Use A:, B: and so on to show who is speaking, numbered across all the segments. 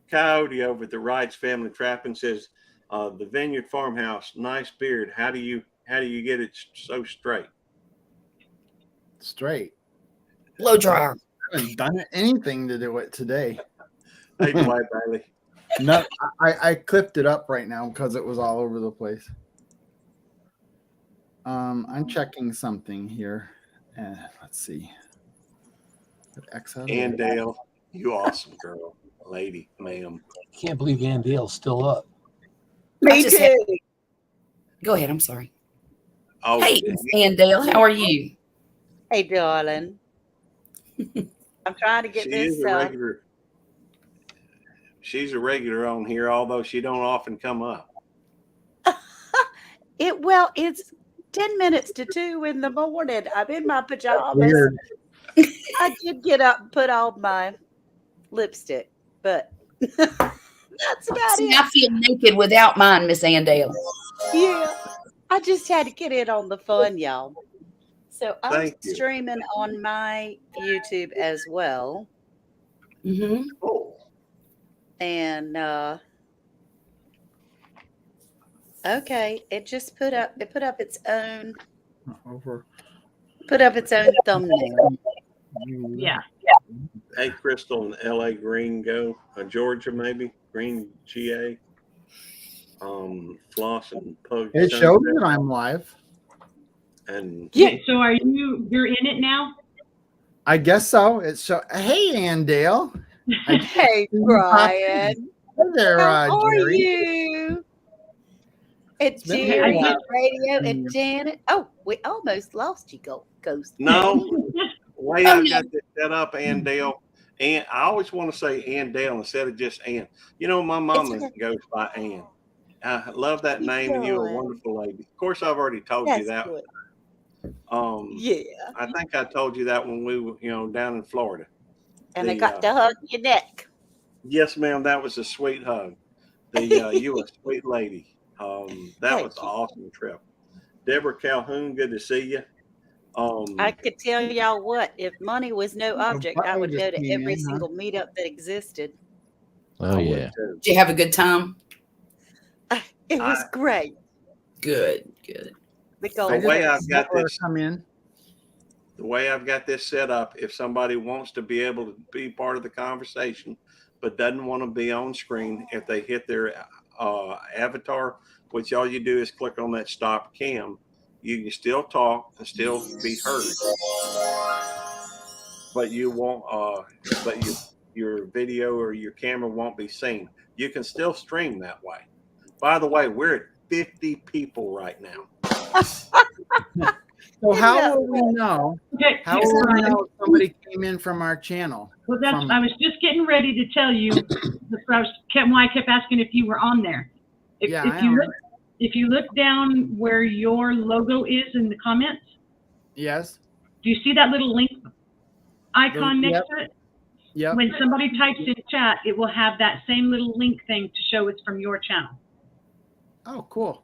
A: Coyote over at the Wrights Family Trapping says, the Vineyard Farmhouse, nice beard. How do you get it so straight?
B: Straight.
C: Blow dryer.
B: I haven't done anything to do it today.
A: Hey, Dwight Bailey.
B: No, I clipped it up right now because it was all over the place. I'm checking something here. Let's see.
A: Ann Dale, you awesome girl, lady, ma'am.
D: Can't believe Ann Dale's still up.
C: Me too. Go ahead. I'm sorry.
A: Oh,
C: hey, Ann Dale, how are you?
E: Hey, darling. I'm trying to get this.
A: She's a regular on here, although she don't often come up.
E: It's 10 minutes to 2 in the morning. I'm in my pajamas.
B: Weird.
E: I did get up and put on my lipstick, but that's about it.
C: I feel naked without mine, Miss Ann Dale.
E: Yeah, I just had to get in on the fun, y'all. So I'm
A: Thank you.
E: streaming on my YouTube as well.
C: Mm-hmm.
E: And okay, it just put up its own thumbnail.
F: Yeah.
A: Hey, Crystal and L.A. Green go. Georgia, maybe. Green, GA. Floss and Pug.
B: It shows that I'm live.
A: And
F: Yeah. So you're in it now?
B: I guess so. Hey, Ann Dale.
E: Hey, Brian.
B: Hey there,
E: How are
B: Jerry.
E: you? It's
B: been
E: Jerry
B: a while.
E: on radio and Janet. Oh, we almost lost you, Ghost.
A: no, the way I got this set up, Ann Dale. And I always want to say Ann Dale instead of just Ann. You know, my mama goes by Ann. I love that name, and you're a wonderful lady. Of course, I've already told you that.
E: Good.
A: Yeah, I think I told you that when we were, down in Florida.
E: And I got to hug your neck.
A: Yes, ma'am. That was a sweet hug. You a sweet lady. That was an awesome trip. Deborah Calhoun, good to see you.
E: I could tell y'all what, if money was no object, I would go to every single meetup that existed.
G: Oh yeah.
C: Did you have a good time?
E: It was great.
C: Good.
A: The way I've got this
B: come in.
A: The way I've got this set up, if somebody wants to be able to be part of the conversation, but doesn't want to be on screen, if they hit their avatar, which all you do is click on that stop cam, you can still talk and still be heard. But you won't. Your video or your camera won't be seen. You can still stream that way. By the way, we're at 50 people right now.
B: So how will we know?
F: Okay.
B: How will we know if somebody came in from our channel?
F: Well, I was just getting ready to tell you. Why I kept asking if you were on there. If you look down where your logo is in the comments.
B: Yes.
F: Do you see that little link icon next to it?
B: Yeah.
F: When somebody types in chat, it will have that same little link thing to show it's from your channel.
B: Oh, cool.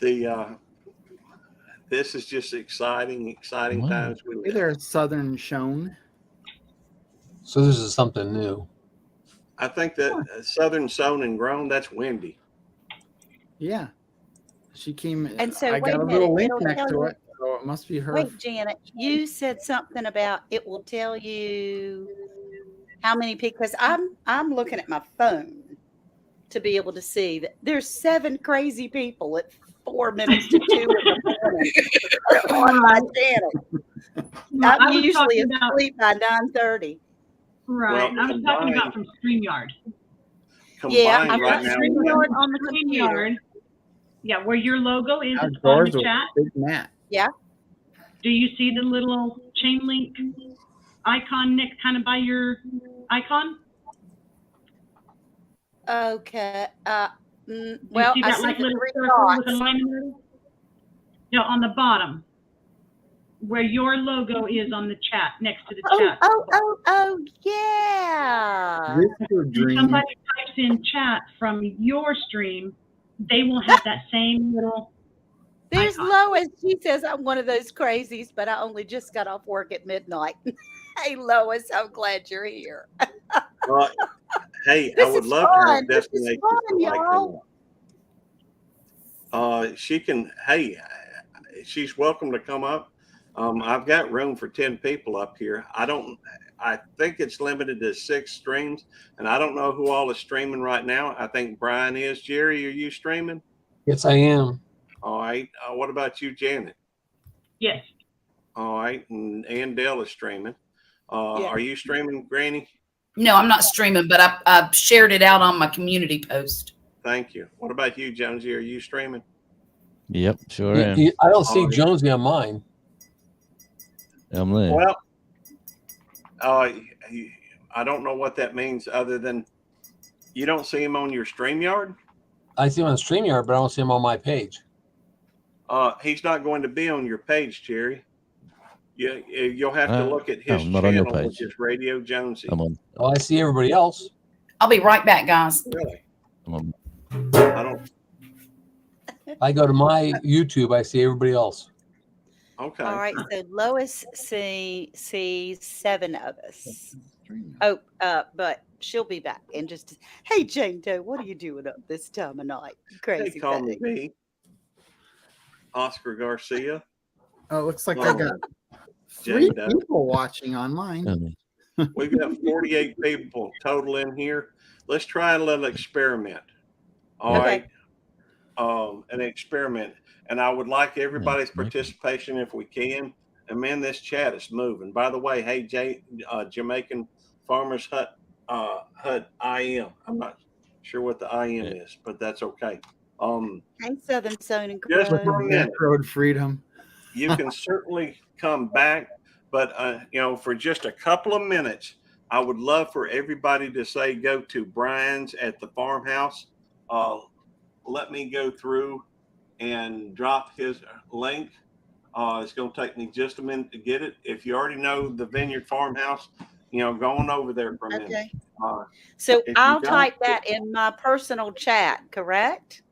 A: This is just exciting times.
B: Hey there, Southern Shone.
D: So this is something new.
A: I think that Southern Sown and Grown, that's Wendy.
B: Yeah. She came.
E: And so
B: I
E: wait
B: got
E: a
B: a
E: minute,
B: little link
E: it'll
B: next
E: tell
B: to
E: you-
B: it, so it must be her.
E: Wait, Janet, you said something about it will tell you how many people, because I'm looking at my phone to be able to see that there's 7 crazy people at 4 minutes to 2 in the morning on my channel. I'm usually asleep by 9:30.
F: Right.
A: Well,
F: I was talking about from StreamYard.
E: Yeah, I'm
A: right
E: got
A: now.
E: StreamYard on the computer.
F: StreamYard. Yeah, where your logo is on
B: Outdoors
F: the
B: with
F: chat.
B: Big Matt.
E: Yeah.
F: Do you see the little chain link icon next, kind of by your icon?
E: Okay.
F: Well,
E: Well,
F: you see
E: I
F: that
E: see
F: like
E: the
F: little
E: 3
F: circle with a
E: dots.
F: line in the middle? No, on the bottom, where your logo is on the chat, next to the chat.
E: Oh, yeah.
B: This is a
F: If
B: dream.
F: somebody types in chat from your stream, they will have that same little.
E: There's
F: icon.
E: Lois. She says I'm one of those crazies, but I only just got off work at midnight. Hey, Lois, I'm glad you're here.
A: Hey, I
E: This
A: would
E: is
A: love to have
E: fun. This is
A: destinations
E: fun,
A: like
E: y'all.
A: she can. Hey, she's welcome to come up. I've got room for 10 people up here. I think it's limited to 6 streams, and I don't know who all is streaming right now. I think Brian is. Jerry, are you streaming?
D: Yes, I am.
A: All right. What about you, Janet?
F: Yes.
A: All right. And Dale is streaming.
E: Yeah.
A: Are you streaming, Granny?
C: No, I'm not streaming, but I've shared it out on my community post.
A: Thank you. What about you, Jonesy? Are you streaming?
G: Yep, sure am.
D: I don't see
A: Oh, yeah.
D: Jonesy on mine.
G: I'm there.
A: Well, I don't know what that means other than you don't see him on your StreamYard.
D: I see him on StreamYard, but I don't see him on my page.
A: He's not going to be on your page, Jerry. You'll have to look at his
G: I'm not on your
A: channel, which
G: page.
A: is Radio Jonesy.
G: I'm on.
D: Oh, I see everybody else.
C: I'll be right back, guys.
A: Really?
G: I'm on.
A: I don't.
D: I go to my YouTube, I see everybody else.
A: Okay.
E: All right. So Lois sees 7 of us. Oh, but she'll be back in just. Hey, Jane Doe, what are you doing up this time of night? You
A: They
E: crazy
A: call me
E: thing.
A: B. Oscar Garcia.
B: Oh, it looks like I
A: Oh,
B: got
A: Jane
B: 3
A: Doe.
B: people watching online.
A: We've got 48 people total in here. Let's try a little experiment. All
E: Okay.
A: right. An experiment. And I would like everybody's
G: Okay.
A: participation if we can. And man, this chat is moving. By the way, hey, Jamaican Farmers Hut IM. I'm not sure what the IM is, but that's okay.
E: Hey, Southern Zone and
A: Just
E: Grove.
A: for a minute.
B: Road freedom.
A: You can certainly come back, but for just a couple of minutes, I would love for everybody to say go to Brian's at the farmhouse. Let me go through and drop his link. It's going to take me just a minute to get it. If you already know the Vineyard Farmhouse, go on over there for a minute.
E: Okay.
A: Uh,
E: So
A: if you
E: I'll
A: don't-
E: type that in my personal chat, correct?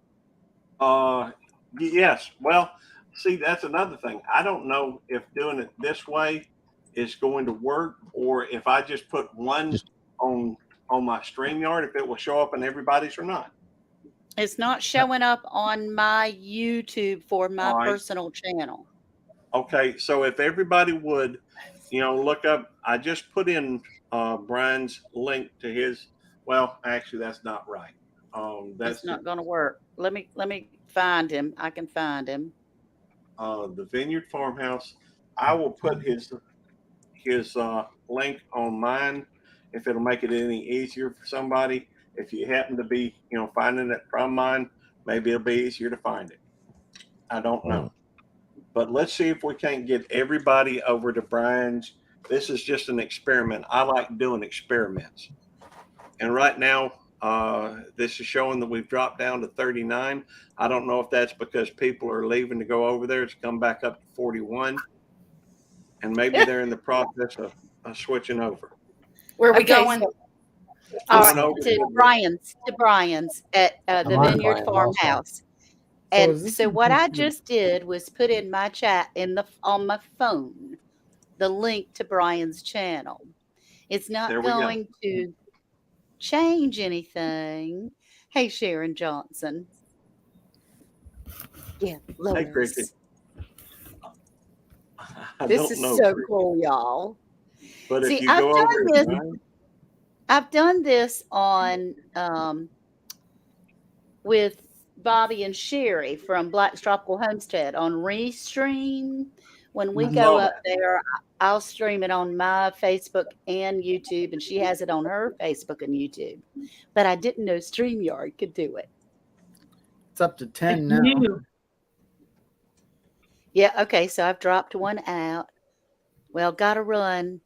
A: Yes. Well, see, that's another thing. I don't know if doing it this way is going to work, or if I just put one on my StreamYard, if it will show up in everybody's or not.
E: It's not showing up on my YouTube for my
A: All right.
E: personal channel.
A: Okay. So if everybody would, look up, I just put in Brian's link to his. Well, actually, that's not right.
E: That's not going to work. Let me find him. I can find him.
A: The Vineyard Farmhouse. I will put his link on mine if it'll make it any easier for somebody. If you happen to be, finding it from mine, maybe it'll be easier to find it. I don't know. But let's see if we can't get everybody over to Brian's. This is just an experiment. I like doing experiments. And right now, this is showing that we've dropped down to 39. I don't know if that's because people are leaving to go over there. It's come back up to 41. And maybe they're in the process of switching over.
C: Where are we
E: Okay,
C: going?
E: All
A: Going
E: right,
A: over
E: to Brian's at the
D: I'm on
E: Vineyard
D: Brian's also.
E: Farmhouse.
B: So
E: And
B: is this
E: so what I
B: inclusive?
E: just did was put in my chat on my phone the link to Brian's channel. It's not
A: There we go.
E: going to change anything. Hey, Sharon Johnson. Yeah, Lois.
A: Cricket. I
E: This
A: don't
E: is
A: know,
E: so
A: Cricket.
E: cool, y'all.
A: But
E: See,
A: if you
E: I've
A: go
E: done
A: over to
E: this.
A: Brian,
E: I've done this on with Bobby and Sherry from Black's Tropical Homestead on Restream. When we go
A: Oh.
E: up there, I'll stream it on my Facebook and YouTube, and she has it on her Facebook and YouTube. But I didn't know StreamYard could do it.
B: It's up to 10
F: It's
B: now.
F: new.
E: Yeah, okay, so I've dropped one out. Well, gotta run.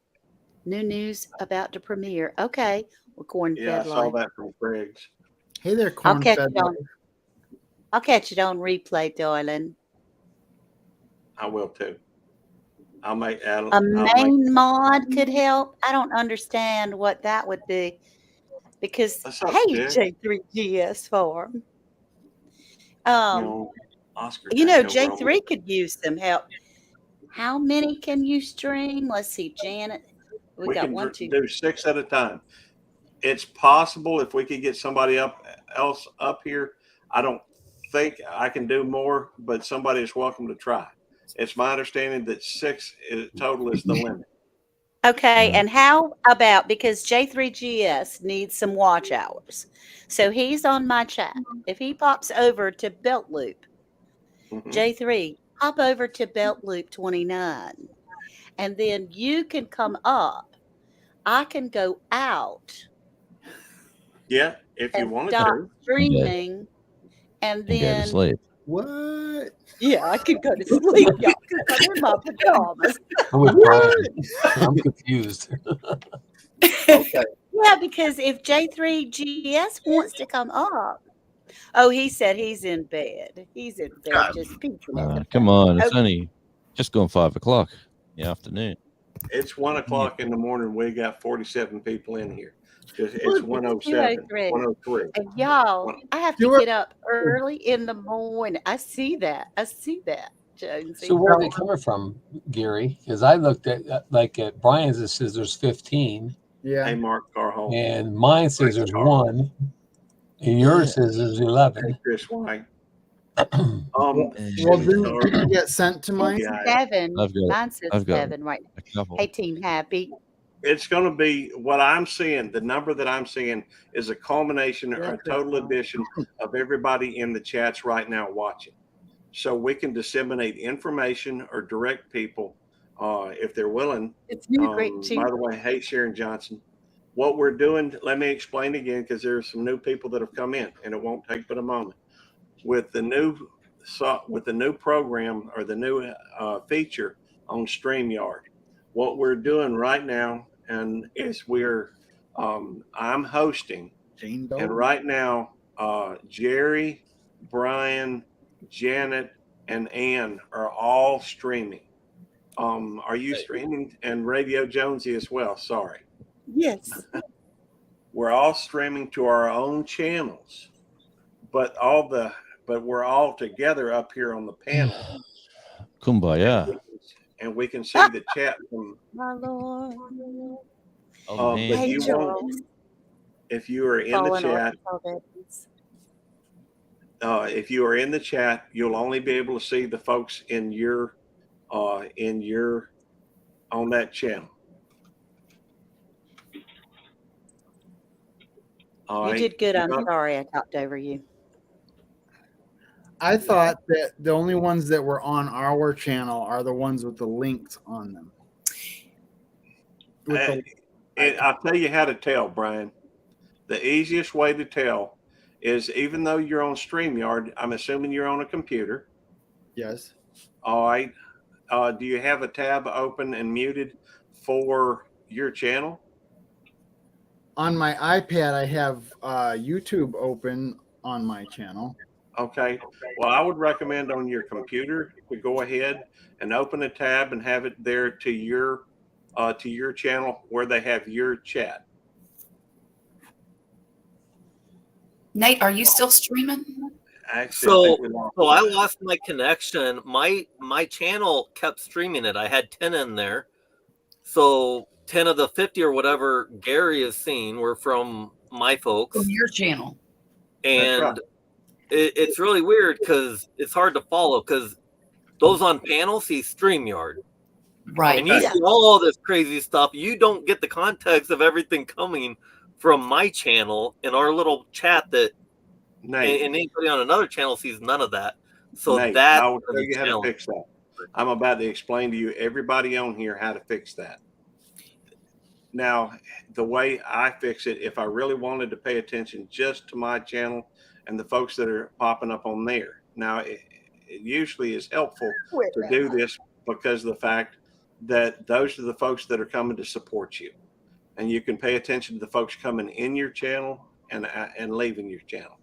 E: New news about to premiere. Okay, well, corn
A: yeah, I
E: fed
A: saw
E: live.
A: that from Craig's.
B: Hey there,
E: I'll catch
B: corn-fed.
E: it on. I'll catch it on replay, darling.
A: I will too. I'll make Adam.
E: A main mod could help. I don't understand what that would be because
A: That's not
E: hey,
A: fair.
E: J3GS Farm.
A: Oscar.
E: J3 could use some help. How many can you stream? Let's see, Janet. We got one, two.
A: do 6 at a time. It's possible if we could get somebody else up here. I don't think I can do more, but somebody is welcome to try. It's my understanding that 6 total is the limit.
E: Okay, and how about, because J3GS needs some watch hours, so he's on my chat. If he pops over to Belt Loop,
A: Mhm.
E: J3, hop over to Belt Loop 29, and then you can come up. I can go out
A: Yeah, if you
E: and
A: wanted
E: stop
A: to.
E: streaming, and
G: And go to
E: then
G: sleep.
B: What?
E: yeah, I could go to sleep, y'all, because I'm in my pajamas.
D: I'm with Brian. I'm confused.
B: Okay.
E: Yeah, because if J3GS wants to come up, oh, he said he's in bed. He's in bed just peeking at the
G: Come
E: phone.
G: on. It's
E: Okay.
G: only just going 5 o'clock in the afternoon.
A: It's 1 o'clock in the morning. We got 47 people in here. It's 107,
E: 203.
A: 103.
E: And y'all, I have to
B: You were-
E: get up early in the morning. I see that, Jonesy.
D: So where are they coming from, Gary? Because I looked at at Brian's, it says there's 15,
B: Yeah.
A: Hey, Mark Carhall.
D: and mine says there's 1, and yours says there's 11.
A: Hey, Chris White.
B: Well,
A: shoot,
B: didn't
A: sorry.
B: you get sent to mine?
A: Yeah.
E: 7.
G: I've got-
E: Mine says
G: I've got
E: 7 right now.
G: a couple.
E: Hey, Team Happy.
A: It's going to be what I'm seeing. The number that I'm seeing is a culmination or a total addition of everybody in the chats right now watching. So we can disseminate information or direct people if they're willing.
E: It's you, great team.
A: By the way, hey, Sharon Johnson. What we're doing, let me explain again, because there's some new people that have come in, and it won't take but a moment. With the new program or the new feature on StreamYard, what we're doing right now is I'm hosting,
B: Jane Doe.
A: and right now Jerry, Brian, Janet, and Ann are all streaming. Are you streaming? And Radio Jonesy as well. Sorry.
E: Yes.
A: We're all streaming to our own channels, but we're all together up here on the panel,
G: Kumbaya.
A: and we can see the chat from.
E: My Lord.
G: Oh, man.
A: But
E: Hey,
A: you
E: Charles.
A: won't, if you are in the
E: Fallen
A: chat,
E: Arkansas veterans.
A: if you are in the chat, you'll only be able to see the folks in your on that channel. All
E: You
A: right?
E: did good. I'm
A: You're not-
E: sorry I talked over you.
B: I thought that the only ones that were on our channel are the ones with the links on them. With the-
A: I'll tell you how to tell, Brian. The easiest way to tell is, even though you're on StreamYard, I'm assuming you're on a computer.
B: yes.
A: All right. Do you have a tab open and muted for your channel?
B: On my iPad, I have YouTube open on my channel.
A: Okay. Well, I would recommend on your computer to go ahead and open a tab and have it there to your channel where they have your chat.
C: Nate, are you still streaming?
A: Actually, I think we
H: So I lost my connection. My channel kept streaming it. I had 10 in there. So 10 of the 50 or whatever Gary is seeing were from my folks.
C: From your channel.
H: And
A: right.
H: it's really weird because it's hard to follow because those on panel see StreamYard.
C: Right.
H: And you see all this crazy stuff. You don't get the context of everything coming from my channel and our little chat that
A: Nate,
H: and anybody on another channel sees none of that. So
A: Nate,
H: that's
A: I will tell you how to
H: challenge.
A: fix that. I'm about to explain to you, everybody on here, how to fix that. Now, the way I fix it, if I really wanted to pay attention just to my channel and the folks that are popping up on there. Now, it usually is helpful to do this because of the fact that those are the folks that are coming to support you. And you can pay attention to the folks coming in your channel and leaving your channel.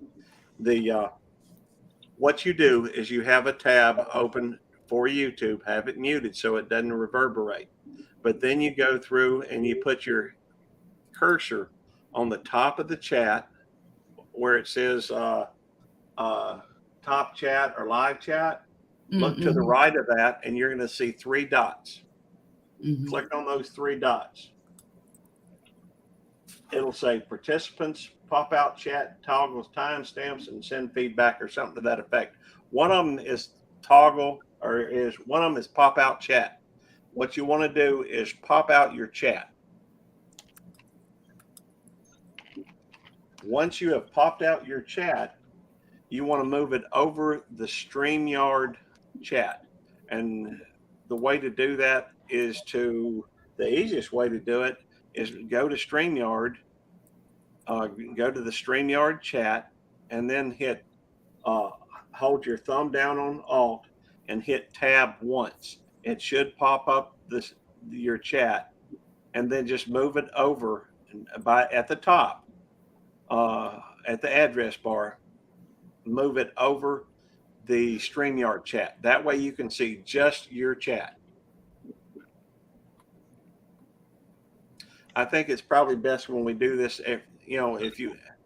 A: What you do is you have a tab open for YouTube, have it muted so it doesn't reverberate. But then you go through and you put your cursor on the top of the chat where it says top chat or live chat. Look to the right of that and you're going to see 3 dots.
C: Mhm.
A: Click on those 3 dots. it'll say participants, pop out chat, toggles timestamps, and send feedback or something to that effect. One of them is toggle, or is one of them is pop out chat. What you want to do is pop out your chat. Once you have popped out your chat, you want to move it over the StreamYard chat. And the way to do that is the easiest way to do it is go to StreamYard, go to the StreamYard chat, and then hit, hold your thumb down on Alt and hit tab once. It should pop up your chat, and then just move it over at the top, at the address bar, move it over the StreamYard chat. That way you can see just your chat. I think it's probably best when we do this, if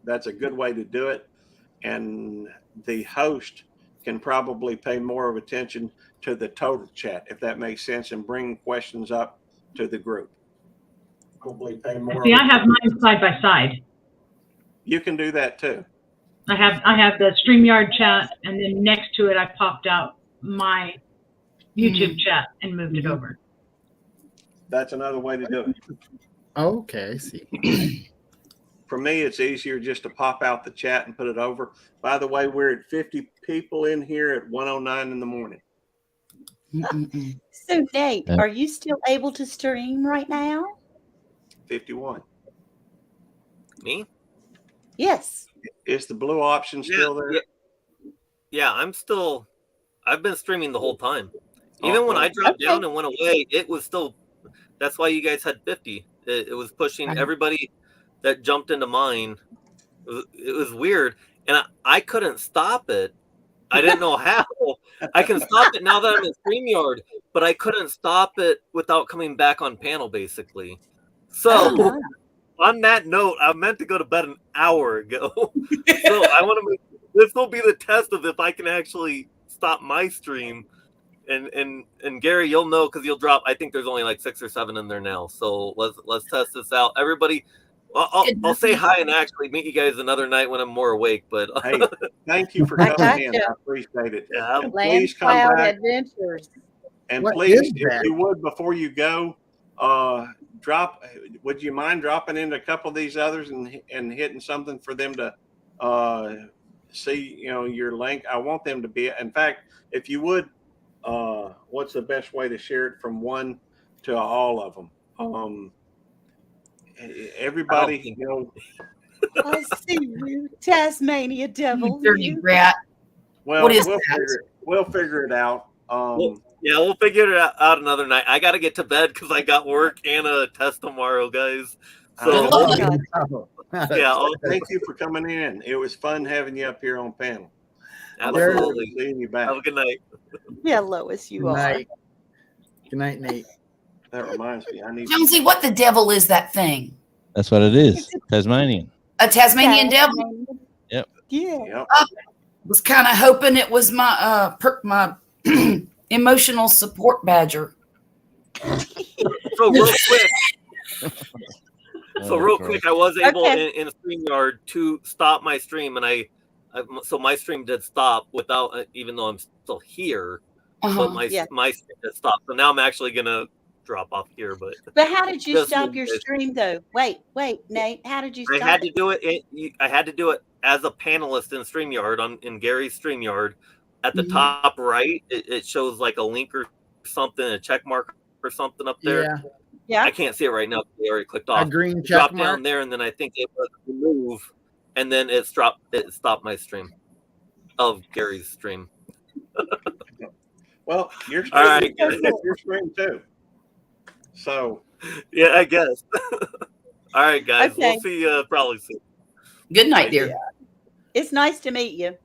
A: that's a good way to do it. And the host can probably pay more of attention to the total chat, if that makes sense, and bring questions up to the group. Probably pay more.
F: See, I have mine side by side.
A: You can do that too.
F: I have the StreamYard chat, and then next to it, I popped out my YouTube chat and moved it over.
A: That's another way to do it.
B: Okay, I see.
A: For me, it's easier just to pop out the chat and put it over. By the way, we're at 50 people in here at 1:09 in the morning.
E: So Nate,
G: Yeah.
E: are you still able to stream right now?
A: 51.
H: Me?
E: Yes.
A: Is the blue option still there?
H: Yeah, I've been streaming the whole time. Even when I
A: Okay.
H: dropped down and went away, it was still, that's why you guys had 50. It was pushing everybody that jumped into mine. It was weird. And I couldn't stop it. I didn't know how. I can stop it now that I'm in StreamYard, but I couldn't stop it without coming back on panel, basically. So,
E: Oh,
H: on that note, I meant to go to bed an hour ago. So I want to this will be the test of if I can actually stop my stream. And Gary, you'll know because you'll drop. I think there's only like 6 or 7 in there now. So let's test this out. Everybody, I'll say hi and actually meet you guys another night when I'm more awake. But
A: Hey, thank you for
E: I
A: coming in.
E: gotcha.
A: I appreciate it.
H: Yeah.
A: And
E: Land
A: please come
E: Cloud
A: back.
E: Adventures.
A: And
B: What
A: please,
B: is
A: if
B: that?
A: you would, before you go, would you mind dropping into a couple of these others and hitting something for them to see, your link? I want them to be, in fact, if you would, what's the best way to share it from one to all of them? Everybody,
E: I see you, Tasmania Devil.
C: Dirty
E: You.
C: rat.
A: well,
C: What is
A: we'll
C: that?
A: figure it out.
H: yeah, we'll figure it out another night. I got to get to bed because I got work and a test tomorrow, guys. So
A: Good
B: luck.
H: yeah,
A: Thank you for coming in. It was fun having you up here on panel.
H: absolutely.
A: Seeing you back.
H: Have a good night.
E: Yeah, Lois, you
B: Good
E: are.
B: night. Good night, Nate.
A: That reminds me, I need.
C: Jonesy, what the devil is that thing?
G: That's what it is. Tasmanian.
C: A Tasmanian devil?
G: Yep.
E: Yeah.
A: Yep.
C: Was kind of hoping it was my my emotional support badger.
H: So real quick,
G: Oh,
H: real
G: Christ.
H: quick, I was able
E: Okay.
H: in StreamYard to stop my stream, and so my stream did stop without, even though I'm still here, but
C: Uh-huh.
H: my
E: Yeah.
H: my stream did stop. So now I'm actually gonna drop off here, but
E: But how did you
H: Just
E: stop
H: in
E: your
H: case.
E: stream though? Wait, Nate. How did you
H: I
E: stop
H: had to
E: it?
H: do it. I had to do it as a panelist in StreamYard in Gary's StreamYard. At the
C: Mhm.
H: top right, it shows like a link or something, a check mark or something up there.
B: Yeah,
E: Yeah.
H: I can't see it right now. They already clicked
B: a
H: off.
B: green check
H: Drop
B: mark.
H: down there, and then I think it was remove, and then it stopped my stream of Gary's stream.
A: Well, your
H: All
A: stream,
H: right,
A: is your stream too. So
H: Yeah, I guess. All right, guys.
E: Okay.
H: We'll see you probably soon.
C: Good night, dear.
E: It's nice to meet you.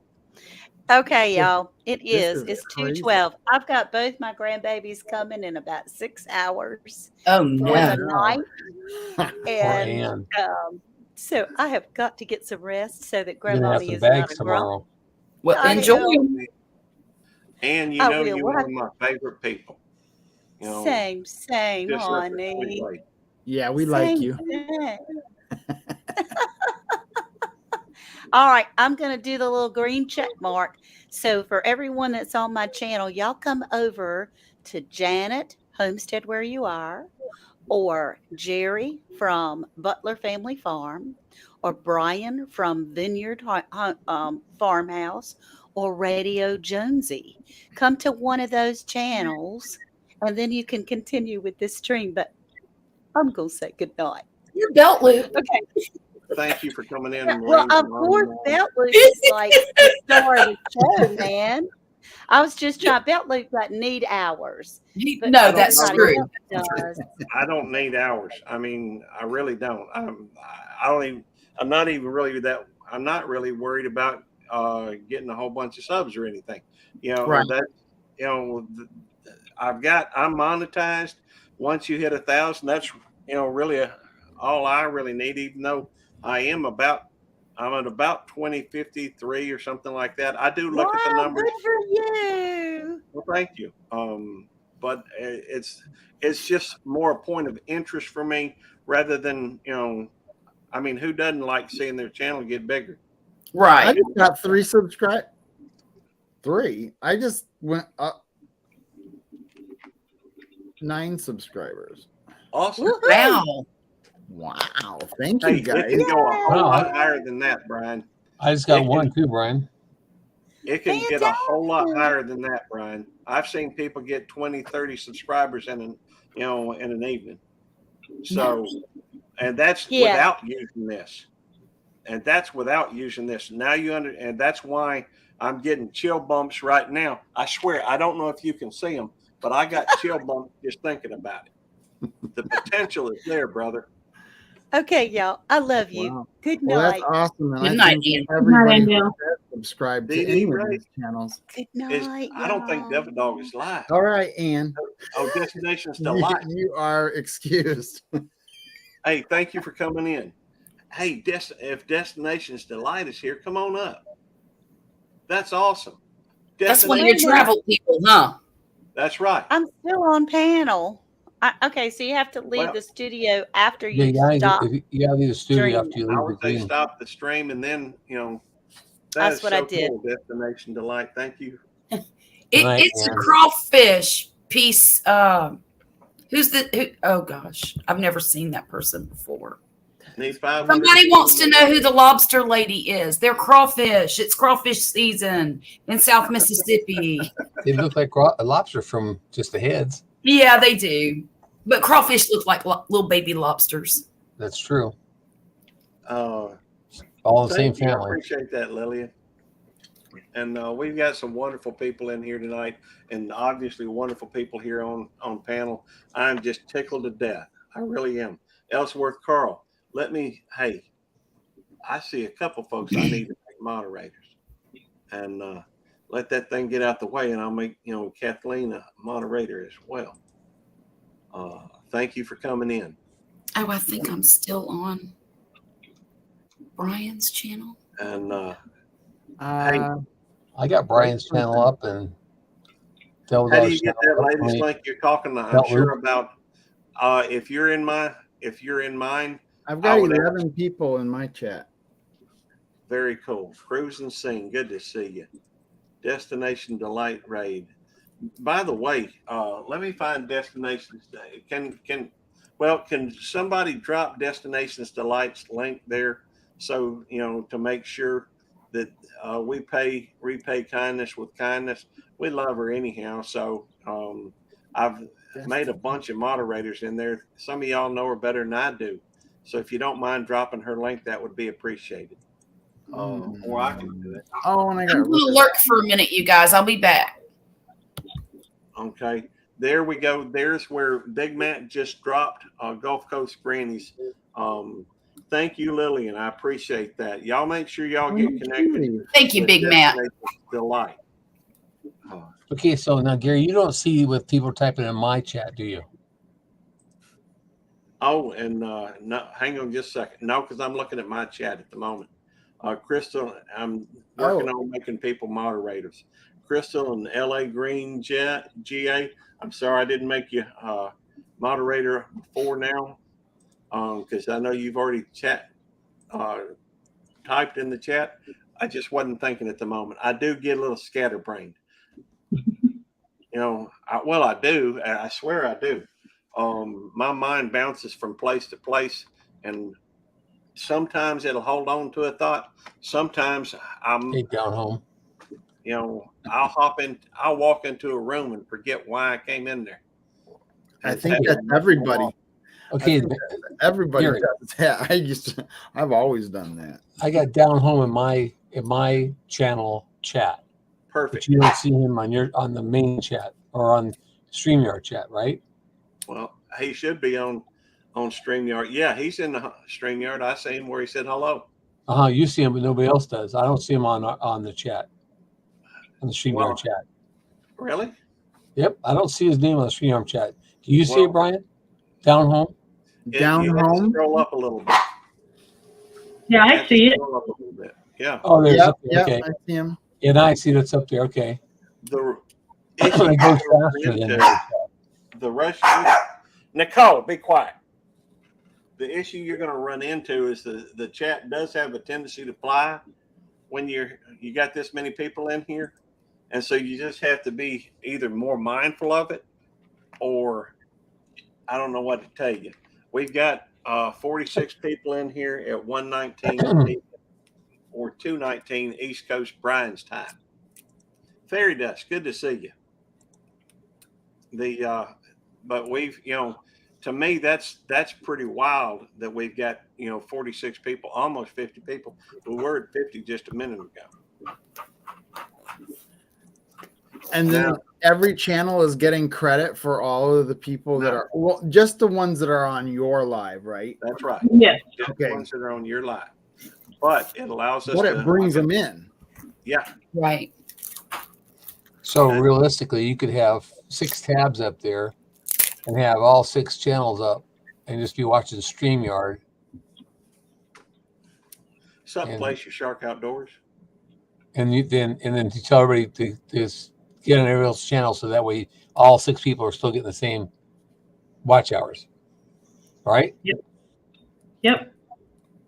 E: Okay, y'all. It
B: This
E: is.
B: is
E: It's
B: crazy.
E: 2:12. I've got both my grandbabies coming in about 6 hours
C: Oh
E: for
C: no.
E: the
B: no.
E: night.
D: Poor
E: And
D: Ann.
E: so I have got to get some rest so that
D: You're gonna have
E: grandmommy
D: some
E: is not
D: bags
E: a grump.
D: tomorrow.
C: Well,
E: I
C: enjoy.
E: know.
A: and you
E: I
A: know
E: will.
A: you're
E: We'll
A: one of my favorite people.
E: Same,
A: just such a sweet
E: honey.
A: lady.
B: Yeah, we like
E: Same
B: you.
E: thing. All right, I'm going to do the little green check mark. So for everyone that's on my channel, y'all come over to Janet Homestead Where You Are, or Jerry from Butler Family Farm, or Brian from Vineyard Farmhouse, or Radio Jonesy. Come to one of those channels, and then you can continue with this stream. But I'm going to say good night.
C: Your belt loop.
E: Okay.
A: Thank you for coming in.
E: Well,
A: Maureen,
E: of course, Belt Loop is like the star of the show, man. I was just trying. Belt Loop got need hours. But
C: No, that's
E: everybody
C: true.
E: else does.
A: I don't need hours. I mean, I really don't. I don't even. I'm not even really that. I'm not really worried about getting a whole bunch of subs or anything. You know,
B: Right.
A: that. You know, I'm monetized. Once you hit 1,000, that's really all I really need. Even though I'm at about 2053 or something like that. I do look at the
E: Wow,
A: numbers.
E: good for you.
A: Well, thank you. But it's just more a point of interest for me rather than I mean, who doesn't like seeing their channel get bigger?
B: I
C: Right.
B: just got 3 subscribe. 3. I just went up 9 subscribers.
A: Awesome.
E: Woohoo.
C: Wow.
B: Wow. Thank
A: Hey,
B: you
A: it
B: guys.
A: can go a whole
D: Wow.
A: lot higher than that, Brian.
D: I just got
A: It
D: one
A: can-
D: too, Brian.
A: It can get a whole lot
E: Fantastic.
A: higher than that, Brian. I've seen people get 20, 30 subscribers in an evening. So, and that's
E: Yeah.
A: without using this. And that's without using this. Now and that's why I'm getting chill bumps right now. I swear, I don't know if you can see them, but I got chill bumps just thinking about it. The potential is there, brother.
E: Okay, y'all. I love you.
B: Wow.
E: Good
B: Well,
E: night.
B: that's awesome. And
C: Good
B: I
C: night,
B: think
C: Ian.
B: everybody
F: Good night, Dale.
B: should subscribe to
A: Dee Dee,
B: any of
A: right?
B: these channels.
E: Good
A: Is
E: night.
A: I don't think
E: y'all.
A: Devil Dog is live.
B: All right, Ian.
A: Oh, Destinations
B: You,
A: Delight.
B: you are excused.
A: Hey, thank you for coming in. Hey, if Destinations Delight is here, come on up. That's awesome.
C: That's one of your
E: Destination-
C: travel people, huh?
A: That's right.
E: I'm still on panel. Okay, so you have to leave
A: Well-
E: the studio after
D: Yeah,
E: you stop.
D: you gotta leave the studio
E: Stream.
D: after you
A: I
D: leave the
A: would say
D: green.
A: stop the stream and then,
E: That's
A: is
E: what I
A: so
E: did.
A: cool, Destination Delight. Thank you.
D: Night,
C: It's a
D: Ian.
C: crawfish piece. Oh gosh, I've never seen that person before.
A: Need 500.
C: Somebody wants to know who the lobster lady is. They're crawfish. It's crawfish season in South Mississippi.
D: They look like a lobster from just the heads.
C: Yeah, they do. But crawfish look like little baby lobsters.
D: That's true.
A: Uh,
D: All the same
A: Thank you. I
D: family.
A: appreciate that, Lillian. And we've got some wonderful people in here tonight, and obviously wonderful people here on panel. I'm just tickled to death. I really am. Ellsworth Carl, hey, I see a couple folks I need to make moderators, and let that thing get out the way, and I'll make Kathleen a moderator as well. Thank you for coming in.
C: Oh, I think I'm still on Brian's channel.
A: And
D: I got Brian's channel up and Devil
A: how do
D: Dog's
A: you get
D: channel
A: that
D: up.
A: latest link you're talking? I'm
D: Belt
A: sure
D: loop.
A: about. If you're in mine,
B: I've
A: I
B: got
A: would
B: 11 people in my chat.
A: very cool. Cruise and Scene, good to see you. Destination Delight Raid. By the way, let me find Destinations. Can somebody drop Destinations Delight's link there, so to make sure that we repay kindness with kindness. We love her anyhow. So I've made a bunch of moderators in there. Some of y'all know her better than I do. So if you don't mind dropping her link, that would be appreciated. Or I can do it.
B: Oh, and I
C: I'm
B: got
C: going to lurk for a minute, you guys. I'll be back.
A: Okay. There we go. There's where Big Matt just dropped Gulf Coast Grannies. Thank you, Lillian. I appreciate that. Y'all make sure y'all get connected.
C: Thank you,
A: with
C: Big Matt.
A: Destination Delight.
D: Okay, so now Gary, you don't see what people typing in my chat, do you?
A: Oh, and no, hang on just a second. No, because I'm looking at my chat at the moment. Crystal, I'm working on making people moderators. Crystal and LA Green GA. I'm sorry I didn't make you moderator before now, because I know you've already typed in the chat. I just wasn't thinking at the moment. I do get a little scatterbrained. I do. I swear I do. My mind bounces from place to place, and sometimes it'll hold on to a thought. Sometimes
D: Hey, down home.
A: I'll walk into a room and forget why I came in there.
B: I think that's everybody.
D: Okay,
B: Everybody
D: Gary.
B: does that. I've always done that.
D: I got down home in my channel chat, but
A: Perfect.
D: you don't see him on the main chat or on StreamYard chat, right?
A: Well, he should be on StreamYard. Yeah, he's in the StreamYard. I see him where he said hello.
D: You see him, but nobody else does. I don't see him on the chat, on the StreamYard
A: Well,
D: chat.
A: Really?
D: Yep, I don't see his name on the StreamYard chat. Do you see
A: Well,
D: it, Brian? Down home?
B: Down
A: You have to
B: home.
A: scroll up a little bit.
F: Yeah,
A: You
F: I
A: have to
F: see it.
A: scroll up a little bit. Yeah.
D: Oh, there's
B: Yep,
D: up there.
B: yep,
D: Okay.
B: I see him.
D: And I see that's up there. Okay.
A: The
D: It
A: issue
D: goes faster than
A: into
D: that.
A: the rush. Nicole, be quiet. The issue you're going to run into is the chat does have a tendency to fly when you got this many people in here, and so you just have to be either more mindful of it, or I don't know what to tell you. We've got 46 people in here at 1:19 or 2:19 East Coast Brian's time. Fairy dust, good to see you. But we've, to me, that's pretty wild that we've got, 46 people, almost 50 people. We were at 50 just a minute ago.
B: And then
A: Now-
B: every channel is getting credit for all of the people that are, well, just the ones that are on your live, right?
A: That's right.
F: Yes.
A: Just
B: Okay.
A: the ones that are on your live. But it allows us
B: But
A: to.
B: it brings them in.
A: Yeah.
C: Right.
D: So realistically, you could have 6 tabs up there and have all 6 channels up and just be watching StreamYard.
A: Someplace your Shark Outdoors.
D: And then you tell everybody to just get on every else's channel so that way all 6 people are still getting the same watch hours. Right?
F: Yep.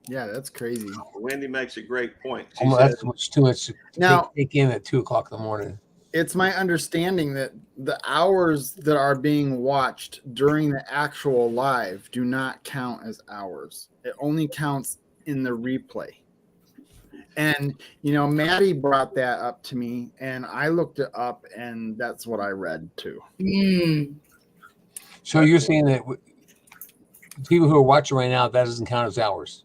B: Yeah, that's crazy.
A: Wendy makes a great point. She
D: That's
A: said,
D: too much to
B: Now-
D: take in at 2:00 in the morning.
B: It's my understanding that the hours that are being watched during the actual live do not count as hours. It only counts in the replay. And, Maddie brought that up to me and I looked it up and that's what I read too.
C: Mm.
D: So you're saying that people who are watching right now, that doesn't count as hours?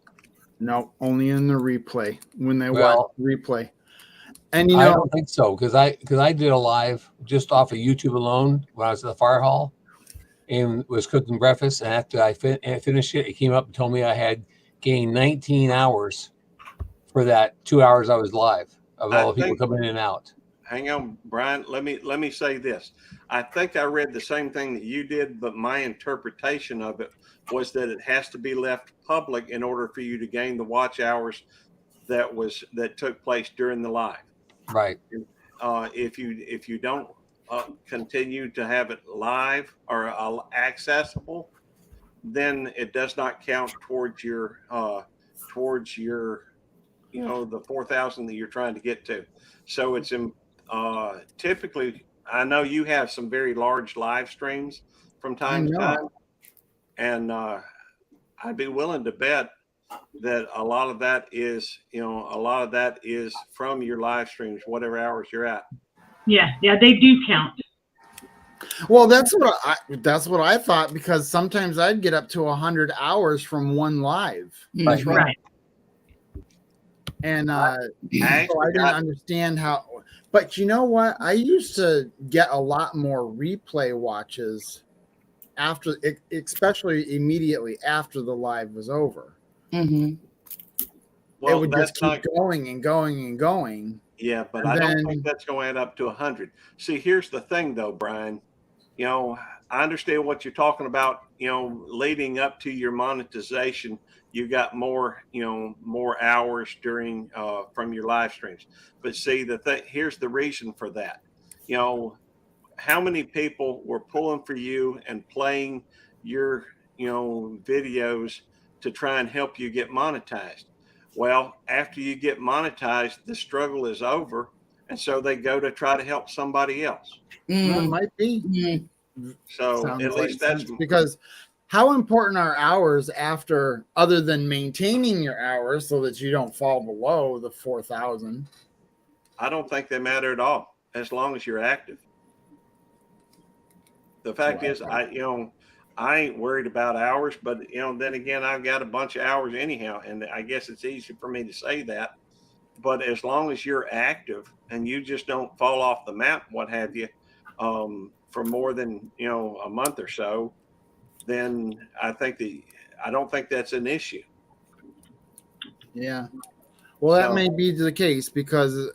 B: No, only in the replay when they
D: Well,
B: watch the replay. And,
D: I don't think so because I did a live just off of YouTube alone when I was at the fire hall and was cooking breakfast. And after I finished it, it came up and told me I had gained 19 hours for that 2 hours I was live of all the people coming in and out.
A: hang on, Brian. Let me say this. I think I read the same thing that you did, but my interpretation of it was that it has to be left public in order for you to gain the watch hours that took place during the live.
D: Right.
A: If you don't continue to have it live or accessible, then it does not count towards your the 4,000 that you're trying to get to. So it's typically, I know you have some very large live streams from time to time, and I'd be willing to bet that a lot of that is from your live streams, whatever hours you're at.
F: Yeah. They do count.
B: Well, that's what I thought because sometimes I'd get up to 100 hours from one live.
D: Right.
F: Right.
B: And
A: I
B: so I
A: actually
B: didn't
A: got,
B: understand how, but you know what? I used to get a lot more replay watches after, especially immediately after the live was over.
C: Mm-hmm.
B: It would just keep going and going and going.
A: Yeah, but
B: And
A: I don't
B: then-
A: think that's going to add up to 100. See, here's the thing, though, Brian. I understand what you're talking about. Leading up to your monetization, you got more hours during from your live streams. But see, here's the reason for that. How many people were pulling for you and playing your videos to try and help you get monetized? Well, after you get monetized, the struggle is over. And so they go to try to help somebody else.
B: That
C: Mm,
B: might be.
C: mm.
A: So
B: Sounds
A: at least
B: like
A: that's
B: sense, because how important are hours after, other than maintaining your hours so that you don't fall below the 4,000?
A: I don't think they matter at all as long as you're active. The fact is, I ain't worried about hours, but then again, I've got a bunch of hours anyhow, and I guess it's easy for me to say that. But as long as you're active and you just don't fall off the map, what have you, for more than a month or so, then I don't think that's an issue.
B: Yeah. Well, that
A: So-
B: may be the case because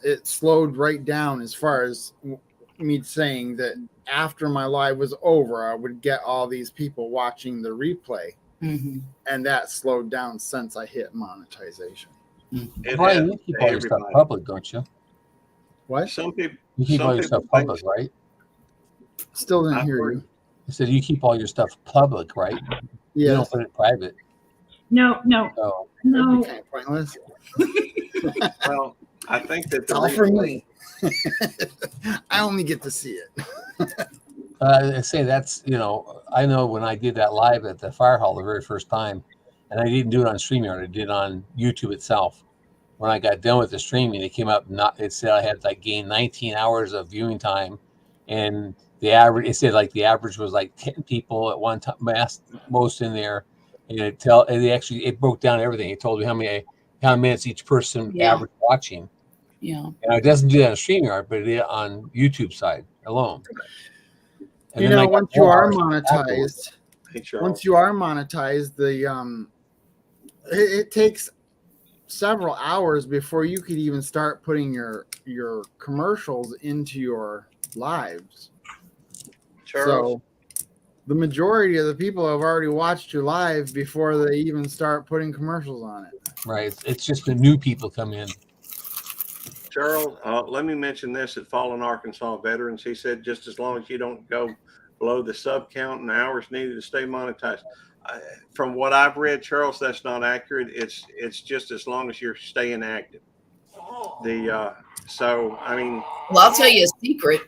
B: it slowed right down as far as me saying that after my live was over, I would get all these people watching the replay,
C: Mhm.
B: and that slowed down since I hit monetization.
A: It
D: Brian,
A: has
D: you keep all your stuff
A: everybody.
D: public, don't you?
B: What?
A: Some people,
D: You keep
A: Some
D: all your
A: people
D: stuff
A: think-
D: public, right?
B: Still didn't
A: I've
B: hear
A: heard-
B: you.
D: I said you keep all your stuff public, right? You don't
B: Yes.
D: put it private.
F: No, no,
D: So
B: That'd
F: no.
B: be kind of pointless.
A: well, I think that
B: It's all for me. I only get to see it.
D: I say that's, I know when I did that live at the fire hall the very first time, and I didn't do it on StreamYard, I did it on YouTube itself. When I got done with the streaming, it came up, it said I had gained 19 hours of viewing time, and it said the average was 10 people at one time, most in there. And it broke down everything. It told me how many minutes each person
C: Yeah.
D: average watching.
C: Yeah.
D: And it doesn't do that on StreamYard, but it did on YouTube side alone. And
B: You
D: then I
B: know,
D: got
B: once you
D: more
B: are
D: hours
B: monetized,
D: afterwards.
A: Hey, Charles.
B: once you are monetized, it takes several hours before you could even start putting your commercials into your lives.
A: Charles,
B: So the majority of the people have already watched your live before they even start putting commercials on it.
D: Right. It's just the new people come in.
A: Charles, let me mention this at Fallen Arkansas Veterans. He said just as long as you don't go below the sub count and hours needed to stay monetized. From what I've read, Charles, that's not accurate. It's just as long as you're staying active. So I mean,
C: Well, I'll tell you a secret.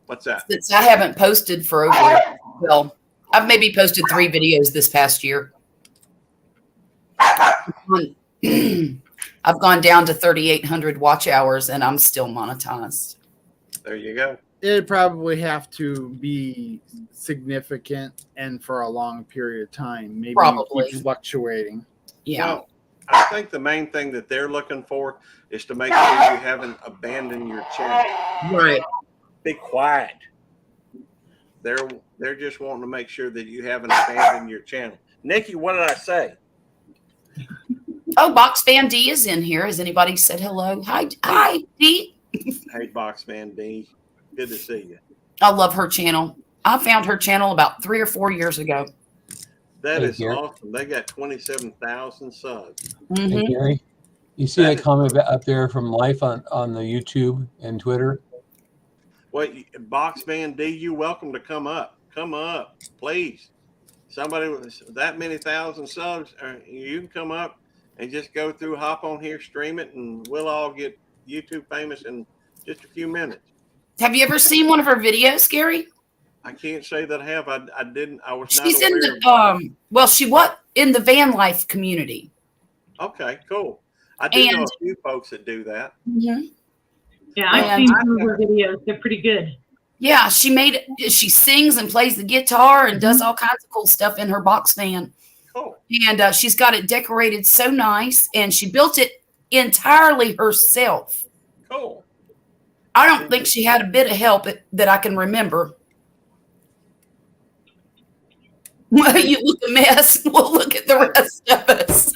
A: what's that?
C: Since I haven't posted for over, I've maybe posted 3 videos this past year. I've gone down to 3,800 watch hours and I'm still monetized.
A: There you go.
B: It'd probably have to be significant and for a long period of time. Maybe
C: Probably.
B: keep fluctuating.
C: Yeah.
A: Well, I think the main thing that they're looking for is to make sure you haven't abandoned your channel.
C: Right.
A: Be quiet. They're just wanting to make sure that you haven't abandoned your channel. Nikki, what did I say?
C: Oh, Box Fan D is in here. Has anybody said hello? Hi, D.
A: Hey, Boxman D. Good to see you.
C: I love her channel. I found her channel about 3 or 4 years ago.
A: That
D: Hey,
A: is
D: Gary.
A: awesome. They got 27,000 subs.
C: Mhm.
D: Hey, Gary, you see that comment up there from Life on the YouTube and Twitter?
A: Well, Boxman D, you're welcome to come up. Come up, please. Somebody with that many thousand subs, you can come up and just go through, hop on here, stream it, and we'll all get YouTube famous in just a few minutes.
C: Have you ever seen one of her videos, Gary?
A: I can't say that I have. I didn't. I was not
C: She's in
A: aware.
C: the well, she what in the van life community.
A: Okay, cool. I do know
C: And-
A: a few folks that do that.
C: Mm-hmm.
F: Yeah, I've
C: And-
F: seen some of her videos. They're pretty good.
C: Yeah, she made it. She sings and plays the guitar and does all kinds of cool stuff in her box van.
A: Cool.
C: And she's got it decorated so nice, and she built it entirely herself.
A: Cool.
C: I don't think she had a bit of help that I can remember. Well, you look a mess. We'll look at the rest of us.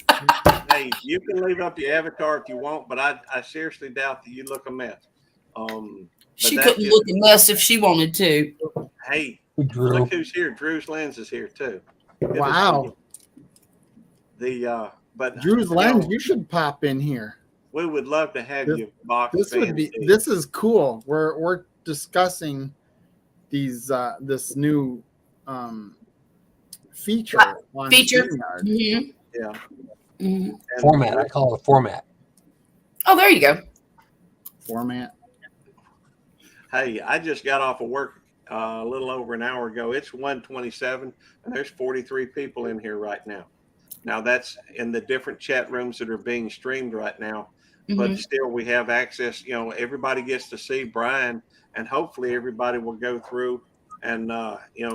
A: Hey, you can leave up your avatar if you want, but I seriously doubt that you look a mess.
C: She
A: that's
C: couldn't
A: just-
C: look a mess if she wanted to.
A: Hey,
D: Drew.
A: look who's here. Drew's Lens is here too. Good to see
B: Wow.
A: you. But
B: Drew's
A: you
B: Lens,
A: know,
B: you should pop in here.
A: we would love to have
B: This-
A: you, Box
B: This would
A: Fan
B: be
A: D.
B: this is cool. We're discussing these this new feature on
C: Feature?
B: StreamYard.
C: Mhm.
A: Yeah.
C: Mhm.
A: And
D: Format. I call it a format.
C: Oh, there you go.
B: Format.
A: Hey, I just got off of work a little over an hour ago. It's 1:27, and there's 43 people in here right now. Now that's in the different chat rooms that are being streamed right now, but
C: Mhm.
A: still we have access. You know, everybody gets to see Brian, and hopefully everybody will go through and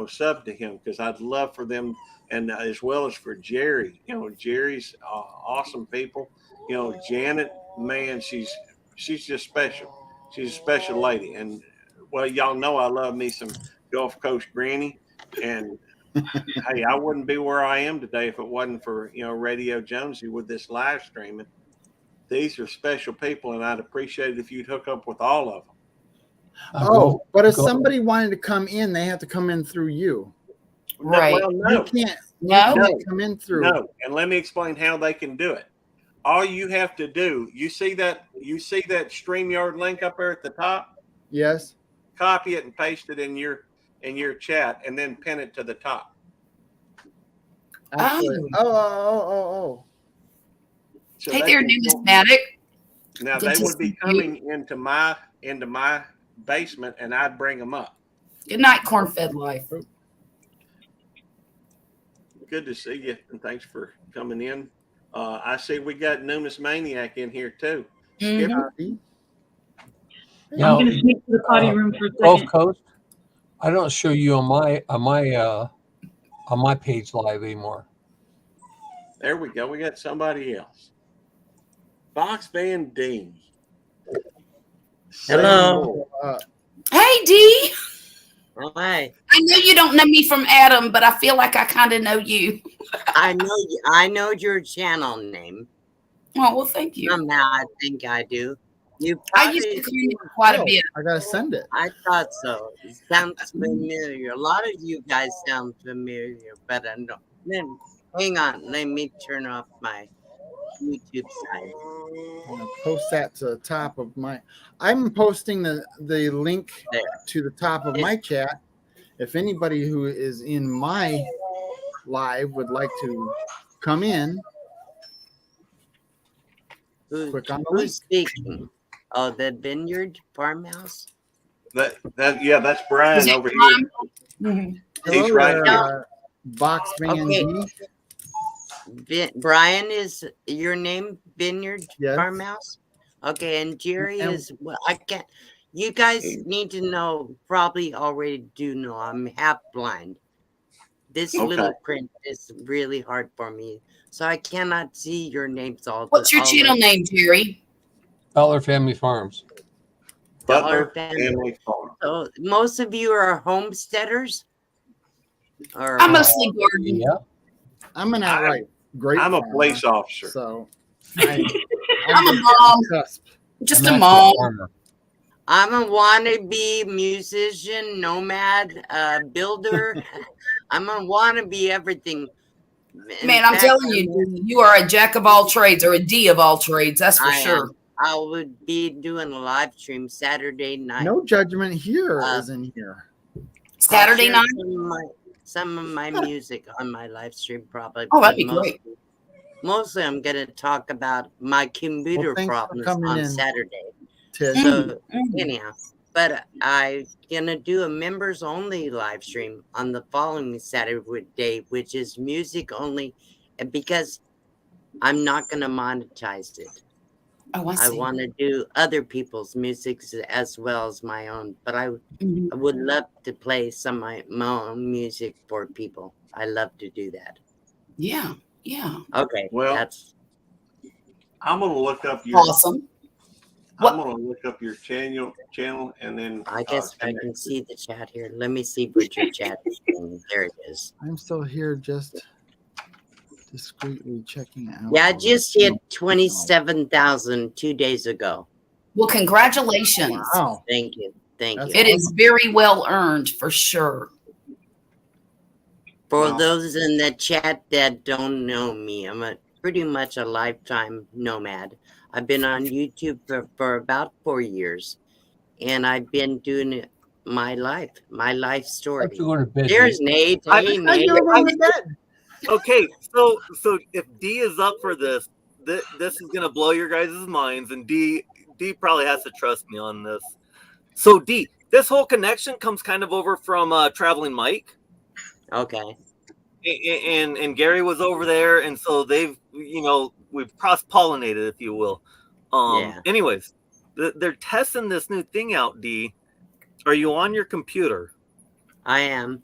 A: sub to him, because I'd love for them, and as well as for Jerry. You know, Jerry's awesome people. You know, Janet, man, she's just special. She's a special lady, and well, y'all know I love me some Gulf Coast Granny, and hey, I wouldn't be where I am today if it wasn't for Radio Jonesy with this live streaming. These are special people, and I'd appreciate it if you'd hook up with all of them.
B: Oh, but if
D: go-
B: somebody wanted to come in, they have to come in through you.
C: Right.
A: Well,
B: You
A: no,
B: can't. You
C: No.
B: can't come in through.
A: no, and let me explain how they can do it. All you have to do, you see that StreamYard link up there at the top?
B: Yes.
A: Copy it and paste it in your chat, and then pin it to the top.
B: Actually. Oh.
A: So
C: Hey
A: they
C: there,
A: can go-
C: numismatic.
A: Now
C: Good
A: they
C: to
A: would be
C: see you.
A: coming into my basement, and I'd bring them up.
C: Good night, corn-fed life.
A: Good to see you, and thanks for coming in. I see we got Numis Maniac in here too. Skip,
C: Mhm.
B: See?
D: Now,
F: I'm going to sneak to the potty room for a
D: Gulf
F: second.
D: Coast. I don't show you on my page live anymore.
A: there we go. We got somebody else. Fox Van Deen. Say
G: Hello.
A: more.
C: Hey, Dee.
I: Hi.
C: I know you don't know me from Adam, but I feel like I kind of know you.
I: I know your channel name.
C: Oh, well, thank you.
I: Somehow I think I do. You
C: I used to
I: probably
C: come in quite a
B: Oh,
C: bit.
B: I gotta send it.
I: I thought so. It sounds familiar. A lot of you guys sound familiar, but I don't. Then hang on, let me turn off my YouTube side.
B: I'm gonna post that to the top of my. I'm posting the link
I: There.
B: to the top of my chat. If anybody who is in my live would like to come in, click on the link.
I: Who's speaking? Oh, the Vineyard Farmhouse?
A: That's Brian
C: Is it
A: over
C: Brian?
A: here.
C: Mhm.
A: He's right
B: there,
A: here.
B: Box Van
I: Okay.
B: D.
I: Brian is your name, Vineyard
B: Yes.
I: Farmhouse? Okay, and Jerry
B: And-
I: is, well, I can't, you guys need to know, probably already do know, I'm half blind. This
A: Okay.
I: little print is really hard for me, so I cannot see your names all.
C: What's your
I: all
C: channel name, Jerry?
D: Butler Family Farms.
A: Butler
I: Family.
A: Family Farm.
I: So most of you are homesteaders? Or
C: I mostly garden.
D: Yeah.
B: I'm an outright great.
A: I'm a
B: farmer,
A: police officer.
B: So
C: I'm a
B: on
C: mom,
B: the cusp.
C: just
D: I'm
C: a
D: actually
C: mom.
D: farmer.
I: I'm a wannabe musician, nomad, builder. I'm a wannabe everything. In
C: Man, I'm
I: fact,
C: telling you, you are a jack of all trades or a D of all trades. That's for
I: I
C: sure.
I: am. I would be doing a live stream Saturday night.
B: No judgment here is
I: Uh,
B: in here.
C: Saturday
I: I'll
C: night.
I: share some of my music on my live stream, probably.
C: Oh, that'd
I: but
C: be great.
I: Mostly, I'm going to talk about my computer
B: thanks for
I: problems
B: coming
I: on
B: in.
I: Saturday.
B: Tish.
I: So,
C: Mm.
I: anyhow, but I'm gonna do a members only live stream on the following Saturday, which is music only, and because I'm not gonna monetize it.
C: Oh, I
I: I
C: see.
I: want to do other people's music as well as my own, but I
C: Mhm.
I: would love to play some of my own music for people. I love to do that.
C: Yeah, yeah.
I: Okay,
A: Well,
I: that's
A: I'm gonna look up your
C: Awesome.
A: I'm gonna look up your channel, and then
I: I guess I
A: connect
I: can
A: with
I: see the chat here. Let me see what your chat is saying. There it is.
B: I'm still here, just discreetly checking out.
I: Yeah, I just hit 27,000 2 days ago.
C: Well, congratulations.
B: Wow.
I: Thank you. Thank
B: That's
I: you.
C: It is very well earned for sure.
I: For
A: Wow.
I: those in the chat that don't know me, I'm pretty much a lifetime nomad. I've been on YouTube for about 4 years, and I've been doing it my life story.
D: Have to go to bed.
I: There's Nate.
A: I-
I: Hey,
B: I
I: Nate.
B: go to bed.
H: Okay, so if D is up for this, this is gonna blow your guys' minds, and D probably has to trust me on this. So D, this whole connection comes kind of over from Traveling Mike.
I: Okay.
H: And Gary was over there, and so they've we've cross pollinated, if you will.
I: Yeah.
H: Anyways, they're testing this new thing out. D, are you on your computer?
I: I am.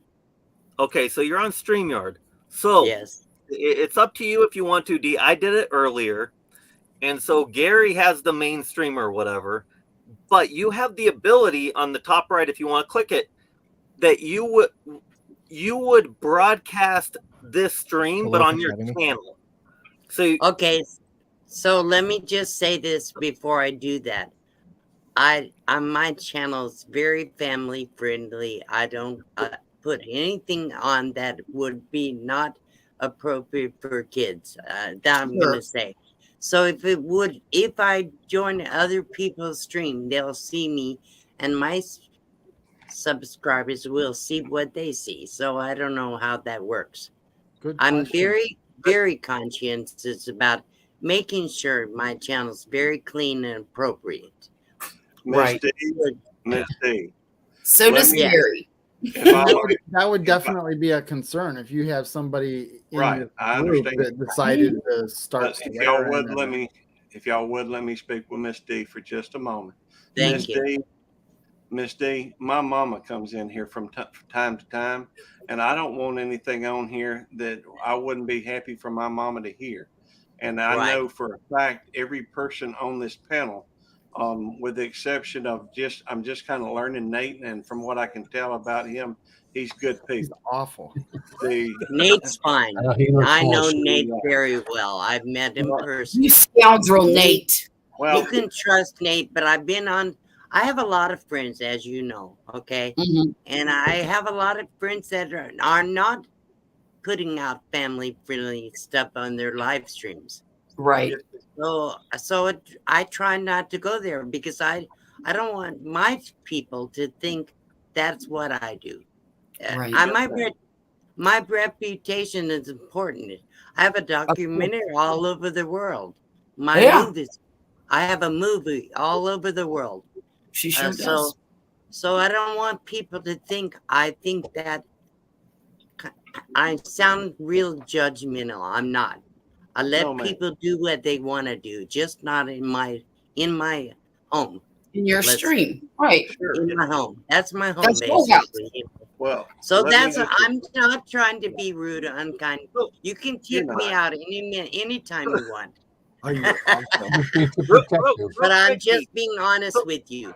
H: Okay, so you're on StreamYard. So
I: Yes.
H: it's up to you if you want to. D, I did it earlier, and so Gary has the main stream or whatever, but you have the ability on the top right, if you want to click it, that you would broadcast this stream, but on your channel. So
I: Okay. So let me just say this before I do that. My channel is very family friendly. I don't put anything on that would be not appropriate for kids. That I'm gonna say. So if I join other people's stream, they'll see me, and my subscribers will see what they see. So I don't know how that works.
B: Good
I: I'm
B: question.
I: very, very conscientious about making sure my channel's very clean and appropriate.
A: Miss D.
C: So
A: Let
C: does
A: me-
C: Gary.
A: If I-
B: That would definitely be a concern if you have somebody in
A: Right,
B: your
A: I
B: group
A: understand.
B: that decided to start.
A: But if y'all
B: swearing
A: would
B: or-
A: if y'all would let me speak with Miss D for just a moment.
I: Thank you.
A: Miss D, my mama comes in here from time to time, and I don't want anything on here that I wouldn't be happy for my mama to hear. And I
I: Right.
A: know for a fact every person on this panel, with the exception of I'm just kind of learning Nate, and from what I can tell about him, he's good
B: He's
A: people.
B: awful.
I: Nate's fine.
D: I know he looks
I: I know
D: bullshit.
I: Nate very well. I've met him personally.
C: You scoundrel, Nate.
A: Well,
I: You can trust Nate, but I have a lot of friends, as you know, okay?
C: Mhm.
I: And I have a lot of friends that are not putting out family-friendly stuff on their live streams.
C: Right.
I: I try not to go there because I don't want my people to think that's what I do.
C: Right.
I: My reputation is important. I have a documentary all over the world.
C: Yeah.
I: Movies. I have a movie all over the world.
C: She sure does.
I: So I don't want people to think I think that I sound real judgmental. I'm not. I let
A: No, ma'am.
I: people do what they want to do, just not in my home.
C: In your
I: Let's-
C: stream. Right.
I: In my home. That's my home,
C: That's your house.
I: basically.
A: well,
I: So
A: let me
I: that's
A: just-
I: I'm not trying to be rude or unkind. You can kick
A: You're
I: me
A: not.
I: out anytime you want.
B: Are you awful?
D: Just being too
H: Real-
D: protective.
H: real
I: But I'm
H: quick, D.
I: just being honest with you.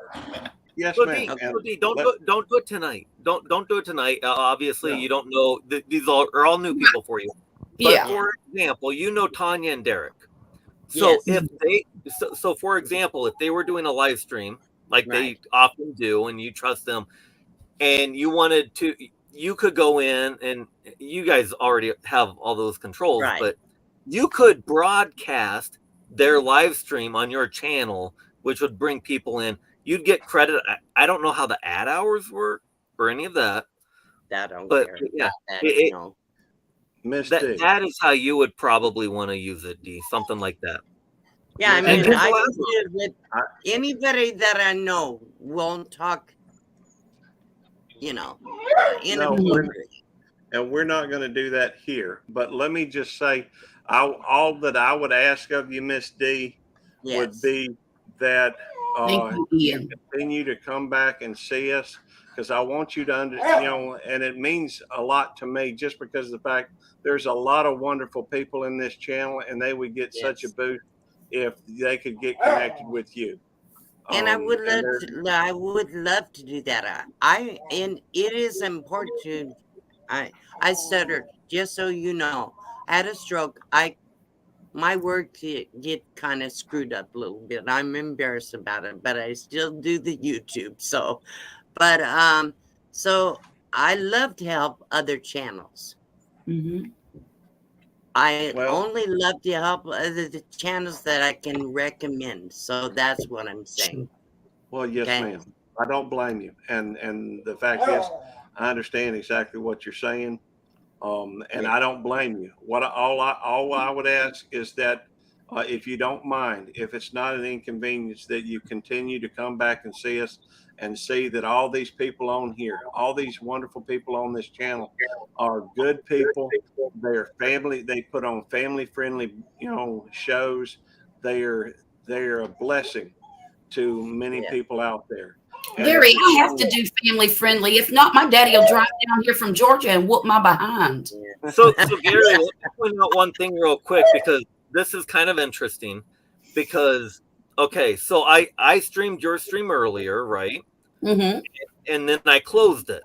A: yes,
H: So,
A: ma'am.
H: D,
A: And
H: so D, don't
A: let-
H: do it tonight. Don't do it tonight. Obviously,
A: No.
H: you don't know. These are all new people for you. But
C: Yeah.
H: for example, you know Tanya and Derek. So
I: Yes.
H: if they, so for example, if they were doing a live stream like they often do, and you trust them, and you wanted to, you could go in, and you guys already have all those controls,
I: Right.
H: but you could broadcast their live stream on your channel, which would bring people in. You'd get credit. I don't know how the ad hours work or any of that.
I: I don't
H: But,
I: care
H: yeah,
I: about that.
H: it-
I: No.
A: Miss D.
H: That is how you would probably want to use it, D. Something like that.
I: Yeah, I
A: And
I: mean,
H: just
I: I
H: last
I: can do it with anybody that I know won't talk,
A: No,
I: inappropriate.
A: and we're not going to do that here. But let me just say, all that I would ask of you, Miss D, would
I: Yes.
A: be that
C: Thank you, Ian.
A: continue to come back and see us, because I want you to and it means a lot to me just because of the fact there's a lot of wonderful people in this channel, and they would get such a
I: Yes.
A: boost if they could get connected with you.
I: And I would
A: and
I: love to do that. And it is important to. I stuttered. Just so you know, I had a stroke. My work get kind of screwed up a little bit. I'm embarrassed about it, but I still do the YouTube. So I love to help other channels.
C: Mhm.
I: I
A: Well-
I: only love to help the channels that I can recommend. So that's what I'm saying.
A: Well, yes,
I: Okay.
A: ma'am. I don't blame you. And the fact is, I understand exactly what you're saying. And I don't blame you. All I would ask is that if you don't mind, if it's not an inconvenience, that you continue to come back and see us and see that all these people on here, all these wonderful people on this channel are good people. They're family. They put on family friendly, shows. They're a blessing to many people out there. And
C: Gary, I have to do family friendly. If not, my daddy will drive down here from Georgia and whoop my behind.
H: So Gary, let me point out one thing real quick, because this is kind of interesting. Because okay, so I streamed your stream earlier, right?
C: Mm-hmm.
H: And then I closed it.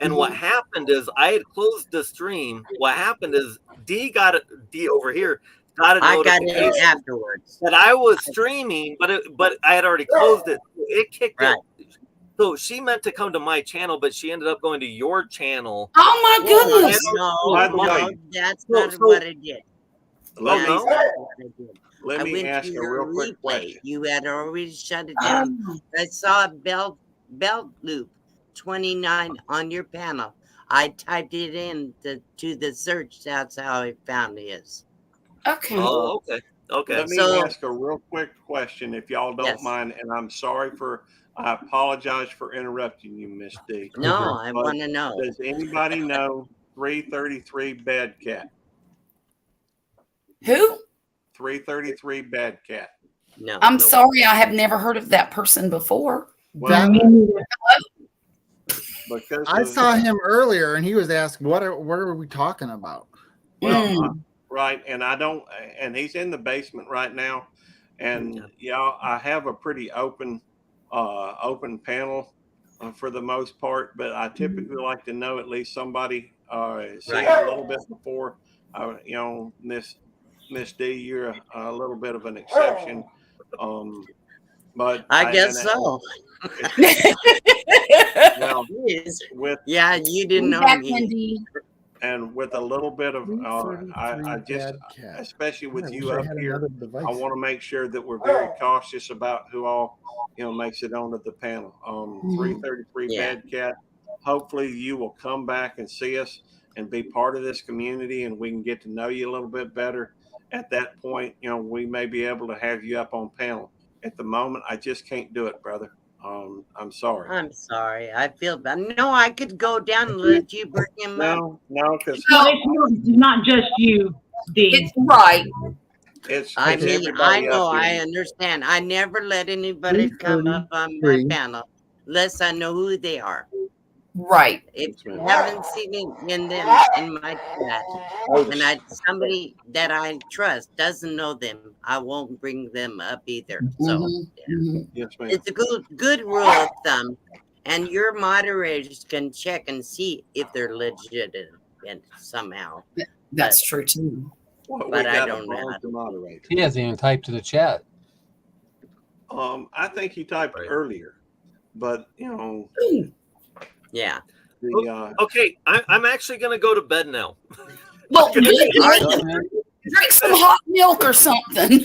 H: And what happened is I had closed the stream. What happened is D over here got a
I: I got
H: notification
I: it afterwards.
H: that I was streaming, but I had already closed it. It kicked
I: Right.
H: it. So she meant to come to my channel, but she ended up going to your channel.
C: Oh my goodness.
A: By the
I: No,
A: way,
I: that's
H: So-
I: not
H: so-
I: what I did.
A: let
I: That's
A: me,
I: not what I did.
A: let
I: I
A: me
I: went
A: ask
I: to
A: a
I: your
A: real quick
I: replay.
A: question.
I: You had already shut it down. I saw a belt loop 29 on your panel. I typed it in to the search. That's how I found his.
C: Okay.
H: Oh, okay. Okay.
A: Let me
I: So-
A: ask a real quick question, if y'all don't
I: Yes.
A: mind, and I apologize for interrupting you, Miss D.
I: No, I
A: But
I: want to know.
A: Does anybody know 333 Bad Cat?
C: Who?
A: 333 Bad Cat.
I: No.
C: I'm
I: no.
C: sorry, I have never heard of that person before.
A: Well, because
B: I
A: of-
B: saw him earlier, and he was asked, "What are we talking about?"
A: Well, right, and and he's in the basement right now, and I have a pretty open panel for the most part, but I typically like to know at least somebody see a little bit before. Miss D, you're a little bit of an exception, but
I: I guess so.
A: Well,
I: Yes.
A: with
I: Yeah, you didn't know
C: Back,
I: me.
C: Wendy.
A: and with a little bit of I just, especially with you up here, I want to make sure that we're very cautious about who all makes it onto the panel. 333
I: Yeah.
A: Bad Cat. Hopefully you will come back and see us and be part of this community, and we can get to know you a little bit better. At that point, we may be able to have you up on panel. At the moment, I just can't do it, brother. I'm sorry.
I: I'm sorry. I feel bad. No, I could go down and let you bring him up.
A: No, because
F: No, it's not just you, Dean.
C: It's right.
A: it's
I: I
A: it's
I: mean, I
A: everybody
I: know,
A: up
I: I
A: here.
I: understand. I never let anybody come up on my
B: 333.
I: panel unless I know who they are.
C: Right.
I: If
A: Yes,
I: you
A: ma'am.
I: haven't seen it in them in my chat, and somebody that I trust doesn't know them, I won't bring them up either. So
C: Mhm, mhm.
A: Yes, ma'am.
I: it's a good rule of thumb, and your moderators can check and see if they're legitimate and somehow.
C: That's true too.
A: Well,
I: but
A: we
I: I
A: got
I: don't
A: a
I: know how
A: bug to moderate.
D: He hasn't even typed to the chat.
A: I think he typed
H: Right.
A: earlier, but
C: Ooh.
I: Yeah.
A: the
H: Okay, I'm actually gonna go to bed now.
C: Well,
I: Are you?
C: drink some hot milk or something.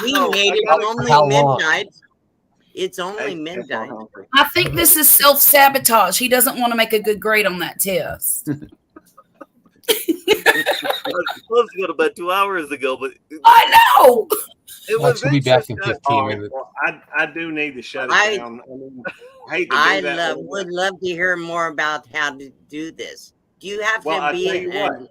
I: We
A: No,
I: made
A: I
I: it
A: got it.
I: only
D: How long?
I: midnight. It's only
A: Hey,
I: midnight.
A: Humphrey.
C: I think this is self-sabotage. He doesn't want to make a good grade on that test.
H: I was supposed to go to bed 2 hours ago, but
C: I know.
H: it
D: Well,
H: was
D: she'll be back in
H: interesting.
D: 15
A: Oh,
D: minutes.
A: well, I do need to shut it
I: I-
A: down. I hate to do that.
I: Would love to hear more about how to do this. Do you have
A: Well,
I: to
A: I
I: be
A: tell you
I: in?
A: what.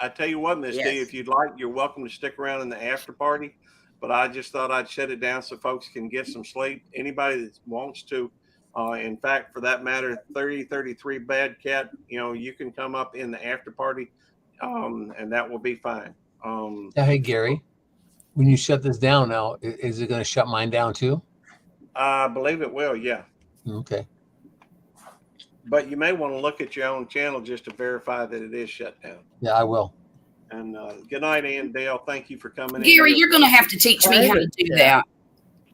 A: I tell you what, Miss
I: Yes.
A: D, if you'd like, you're welcome to stick around in the after party. But I just thought I'd shut it down so folks can get some sleep. Anybody that wants to, in fact, for that matter, 3033 Bad Cat, you can come up in the after party, and that will be fine.
D: Now, hey, Gary, when you shut this down now, is it going to shut mine down too?
A: I believe it will, yeah.
D: Okay.
A: But you may want to look at your own channel just to verify that it is shut down.
D: Yeah, I will.
A: And good night, Ann Dale. Thank you for coming
C: Gary,
A: in.
C: you're going to have to teach me how to do that.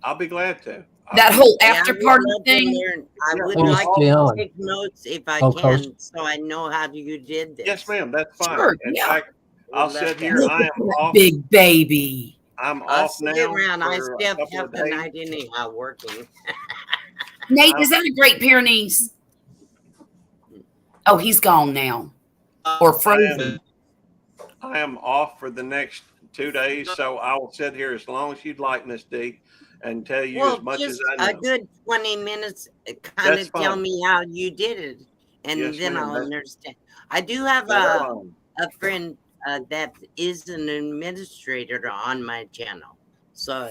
A: I'll be glad to.
C: That whole
I: Yeah, I
C: after
I: would
C: party
I: love to
C: thing.
I: learn. I would
D: Oh,
I: like
D: stay
I: to
D: on.
I: take notes if I
D: Oh,
I: can,
D: Coach.
I: so I know how you did this.
A: Yes, ma'am. That's fine.
C: Sure,
A: In
C: yeah.
A: fact, I'll
I: Would love
A: sit
I: to.
A: here.
C: Look
A: I
C: at
A: am
C: that
A: off.
C: big baby.
A: I'm
I: I'll
A: off
I: sit
A: now.
I: around. I
A: for a
I: stay up
A: couple
I: half
A: of
I: the
A: days.
I: night anyhow working.
C: Nate, is that a Great Pyrenees? Oh, he's gone now. or frozen.
A: I am off for the next 2 days, so I will sit here as long as you'd like, Miss D, and tell you
I: Well,
A: as much as
I: just
A: I
I: a
A: know.
I: good 20 minutes, kind
A: That's
I: of tell
A: fine.
I: me how you did it, and
A: Yes,
I: then
A: ma'am.
I: I'll
A: That's-
I: understand. I do have
A: That's
I: a
A: fine.
I: friend that is an administrator on my channel, so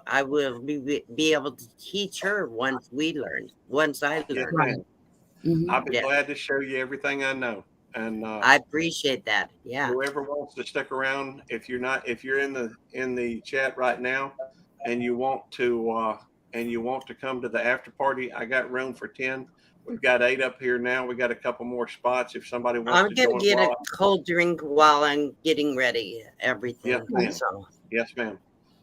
I: I will be able to teach her once I
A: Yes,
I: learn.
A: ma'am.
C: Mhm.
A: I'll be
I: Yeah.
A: glad to show you everything I know. And
I: I appreciate that. Yeah.
A: whoever wants to stick around, if you're in the chat right now, and you want to come to the after party, I got room for 10. We've got 8 up here now. We got a couple more spots if somebody wants
I: I'm
A: to
I: gonna
A: join.
I: get a cold drink while I'm getting ready. Everything.
A: Yes, ma'am.
I: So
A: Yes, ma'am.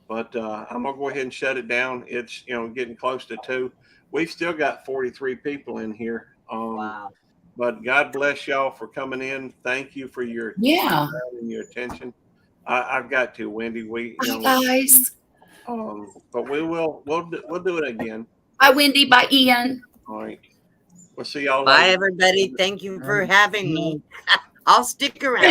A: But I'm gonna go ahead and shut it down. It's getting close to 2. We've still got 43 people in here.
I: wow.
A: But God bless y'all for coming in. Thank you for your
C: Yeah.
A: time and your attention. I've got to, Wendy.
C: Bye, guys.
A: But we'll do it again.
C: Bye, Wendy. Bye, Ian.
A: All right. We'll see y'all
I: Bye,
A: later.
I: everybody. Thank you for having me. I'll stick around.